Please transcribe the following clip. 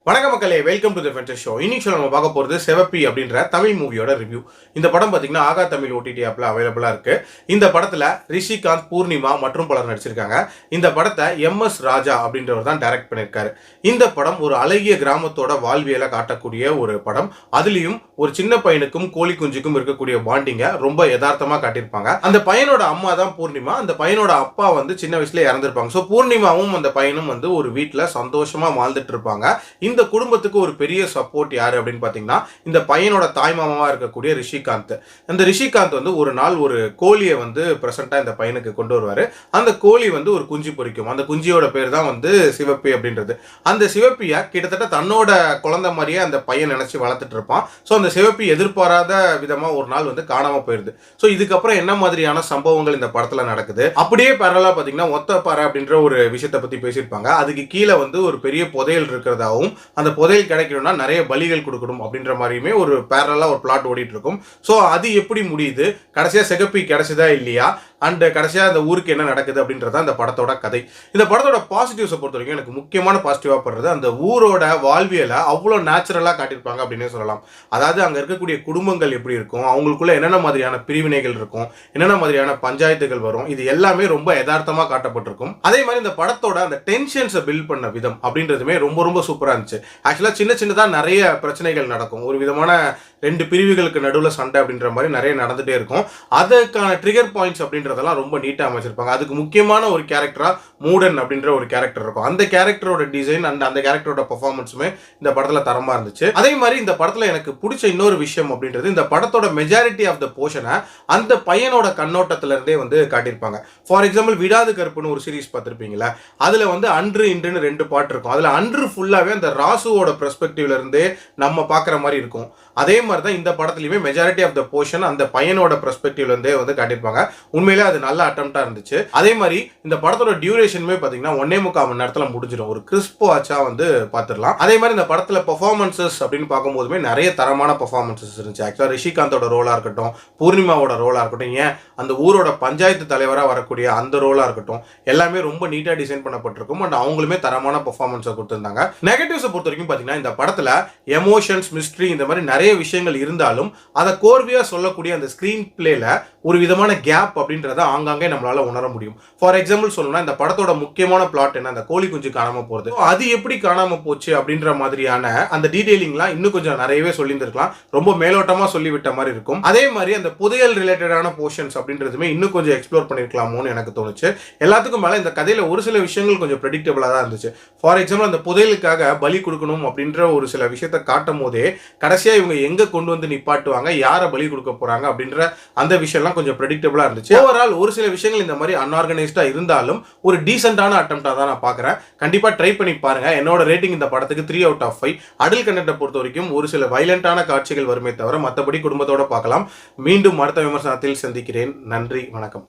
வணக்கம் மக்களே, welcome to the ஃபென்டஸ் show. இன்னைக்கு நம்ம பார்க்க போகிறது செவப்பி அப்படின்ற தமிழ் மூவியோட ரிவ்யூ. இந்த படம் பார்த்தீங்கன்னா ஆகா தமிழ் ஓடிடி ஆப்ல அவைலபிளாக இருக்கு. இந்த படத்தில் ரிஷிகாந்த், பூர்ணிமா மற்றும் பலர் நடிச்சிருக்காங்க. இந்த படத்தை MS ராஜா அப்படின்றவர் தான் டைரக்ட் பண்ணியிருக்காரு. இந்த படம் ஒரு அழகிய கிராமத்தோட வாழ்வியலை காட்டக்கூடிய ஒரு படம். அதுலேயும் ஒரு சின்ன பையனுக்கும் கோழி குஞ்சுக்கும் இருக்கக்கூடிய பாண்டிங்க ரொம்ப யதார்த்தமாக காட்டியிருப்பாங்க. அந்த பையனோட அம்மா தான் பூர்ணிமா. அந்த பையனோட அப்பா சின்ன வயசுல இறந்துருப்பாங்க. ஸோ பூர்ணிமாவும் அந்த பையனும் ஒரு வீட்டில் சந்தோஷமா வாழ்ந்துட்டு இருப்பாங்க. இந்த குடும்பத்துக்கு ஒரு பெரிய சப்போர்ட் யாரு அப்படின்னு பாத்தீங்கன்னா இந்த பையனோட தாய் மாமாவா இருக்கக்கூடிய ரிஷிகாந்த். அந்த ரிஷிகாந்த் ஒரு நாள் ஒரு கோழியை பிரசண்டா இந்த பையனுக்கு கொண்டு வருவாரு. அந்த கோழி ஒரு குஞ்சு பொரிக்கும். அந்த குஞ்சியோட பேர் தான் சிவப்பி அப்படின்றது. அந்த சிவப்பியை கிட்டத்தட்ட தன்னோட குழந்தை மாதிரியே அந்த பையன் நினைச்சு வளர்த்துட்டு இருப்பான். ஸோ அந்த சிவப்பி எதிர்பாராத விதமா ஒரு நாள் காணாம போயிருது. ஸோ இதுக்கப்புறம் என்ன மாதிரியான சம்பவங்கள் இந்த படத்துல நடக்குது, அப்படியே பேரலா பாத்தீங்கன்னா ஒத்தப்பாறை அப்படின்ற ஒரு விஷயத்தை பத்தி பேசியிருப்பாங்க. அதுக்கு கீழே ஒரு பெரிய புதையல் இருக்கிறதாவும் அந்த புதையல் கிடைக்கணும்னா நிறைய பலிகள் கொடுக்கணும் அப்படின்ற மாதிரியுமே ஒரு பேரலா ஒரு பிளாட் ஓடிட்டு இருக்கும். ஸோ அது எப்படி முடியுது, கடைசியா சிகப்பி கிடைச்சதா இல்லையா, அண்ட் கடைசியா அந்த ஊருக்கு என்ன நடக்குது அப்படின்றத அந்த படத்தோட கதை. இந்த படத்தோட பாசிட்டிவ்ஸை பொறுத்த வரைக்கும் எனக்கு முக்கியமான பாசிட்டிவா படுறது அந்த ஊரோட வாழ்வியலை அவ்வளோ நேச்சுரலா காட்டியிருப்பாங்க அப்படின்னே சொல்லலாம். அதாவது அங்க இருக்கக்கூடிய குடும்பங்கள் எப்படி இருக்கும், அவங்களுக்குள்ள என்னென்ன மாதிரியான பிரிவினைகள் இருக்கும், என்னென்ன மாதிரியான பஞ்சாயத்துகள் வரும், இது எல்லாமே ரொம்ப யதார்த்தமா காட்டப்பட்டிருக்கும். அதே மாதிரி இந்த படத்தோட அந்த டென்ஷன்ஸை பில்ட் பண்ண விதம் அப்படின்றதுமே ரொம்ப ரொம்ப சூப்பரா இருந்துச்சு. ஆக்சுவலா சின்ன சின்னதா நிறைய பிரச்சனைகள் நடக்கும். ஒரு விதமான ரெண்டு பிரிவுகளுக்கு நடுவில் சண்டை அப்படின்ற மாதிரி நிறைய நடந்துட்டே இருக்கும். அதற்கான ட்ரிகர் பாயிண்ட்ஸ் அப்படின்றதெல்லாம் ரொம்ப நீட்டாக அமைச்சிருப்பாங்க. அதுக்கு முக்கியமான ஒரு கேரக்டரா மூடன் அப்படின்ற ஒரு கேரக்டர் இருக்கும். அந்த கேரக்டரோட டிசைன் அண்ட் அந்த கேரக்டரோட பெர்ஃபார்மன்ஸுமே இந்த படத்தில் தரமா இருந்துச்சு. அதே மாதிரி இந்த படத்தில் எனக்கு பிடிச்ச இன்னொரு விஷயம் அப்படின்றது இந்த படத்தோட மெஜாரிட்டி ஆஃப் த போர்ஷனை அந்த பையனோட கண்ணோட்டத்துல இருந்தே காட்டியிருப்பாங்க. ஃபார் எக்ஸாம்பிள் விடாது கருப்புன்னு ஒரு சீரிஸ் பார்த்துருப்பீங்களா, அதுல அன்று இன்றுன்னு ரெண்டு பாட்டு இருக்கும். அதுல அன்று ஃபுல்லாவே அந்த ராசுவோட பெர்ஸ்பெக்டிவ்ல இருந்தே நம்ம பார்க்குற மாதிரி இருக்கும். அதே மாதிரி தான் இந்த படத்துலையுமே மெஜாரிட்டி ஆஃப் த போர்ஷன் அந்த பையனோட பெர்ஸ்பெக்டிவ்ல இருந்தே காட்டியிருப்பாங்க. உண்மையிலே அது நல்ல அட்டம்ப்டா இருந்துச்சு. அதே மாதிரி இந்த படத்தோட டியூரேஷனுமே பார்த்தீங்கன்னா 1.25 மணி நேரத்தில் முடிஞ்சிடும். ஒரு கிறிஸ்போ ஆச்சா பார்த்துடலாம். அதே மாதிரி இந்த படத்தில் பெர்ஃபார்மன்சஸ் அப்படின்னு பார்க்கும்போதுமே நிறைய தரமான பெர்ஃபார்மன்சஸ் இருந்துச்சு. ஆக்சுவலாக ரிஷிகாந்தோட ரோலா இருக்கட்டும், பூர்ணிமாவோட ரோலா இருக்கட்டும், ஏன் அந்த ஊரோட பஞ்சாயத்து தலைவராக வரக்கூடிய அந்த ரோலா இருக்கட்டும், எல்லாமே ரொம்ப நீட்டாக டிசைன் பண்ணப்பட்டிருக்கும். அண்ட் அவங்களுமே தரமான பெர்ஃபார்மன்ஸை கொடுத்துருந்தாங்க. நெகட்டிவ்ஸை பொறுத்த வரைக்கும் பார்த்தீங்கன்னா இந்த படத்தில் எமோஷன்ஸ், மிஸ்ட்ரி, இந்த மாதிரி நிறைய விஷயங்கள் இருந்தாலும் அதை கோர்வையா சொல்லக்கூடிய அந்த ஸ்கிரீன் பிளேல ஒரு விதமான கேப் அப்படின்றத ஆங்காங்கே நம்மளால உணர முடியும். ஃபார் எக்ஸாம்பிள் சொல்லணும்னா இந்த படத்தோட முக்கியமான பிளாட் என்ன, அந்த கோழி குஞ்சு காணாம போறது, அது எப்படி காணாம போச்சு அப்படின்ற மாதிரியான அந்த டீடைலிங்லாம் இன்னும் கொஞ்சம் நிறையவே சொல்லியிருந்திருக்கலாம். ரொம்ப மேலோட்டமா சொல்லிவிட்ட மாதிரி இருக்கும். அதே மாதிரி அந்த புதையல் ரிலேட்டடான போர்ஷன்ஸ் அப்படின்றதுமே இன்னும் கொஞ்சம் எக்ஸ்ப்ளோர் பண்ணிருக்கலாமோன்னு எனக்கு தோணுச்சு. எல்லாத்துக்கும் மேல இந்த கதையில ஒரு சில விஷயங்கள் கொஞ்சம் ப்ரெடிக்டபிளா தான் இருந்துச்சு. ஃபார் எக்ஸாம்பிள் அந்த புதையலுக்காக பலி கொடுக்கணும் அப்படின்ற ஒரு சில விஷயத்தை காட்டும் போதே கடைசியா இவங்க எங்க கொண்டு நிப்பாட்டுவாங்க, யாரை பலி கொடுக்க போறாங்க அப்படின்ற அந்த விஷயம்லாம் கொஞ்சம் ப்ரெடிக்டபிளா இருந்துச்சு. ஓவரால் ஒரு சில விஷயங்கள் இந்த மாதிரி அன்ஆர்கனைஸ்டா இருந்தாலும் ஒரு டீசென்டான அட்டெம்ப்டா தான் நான் பார்க்குறேன். கண்டிப்பா ட்ரை பண்ணி பாருங்க. என்னோட ரேட்டிங் இந்த படத்துக்கு 3/5. அடல்ட் கண்டென்ட்டை பொறுத்த வரைக்கும் ஒரு சில வைலண்டான காட்சிகள் வருமே தவிர மற்றபடி குடும்பத்தோட பார்க்கலாம். மீண்டும் அடுத்த விமர்சனத்தில் சந்திக்கிறேன். நன்றி, வணக்கம்.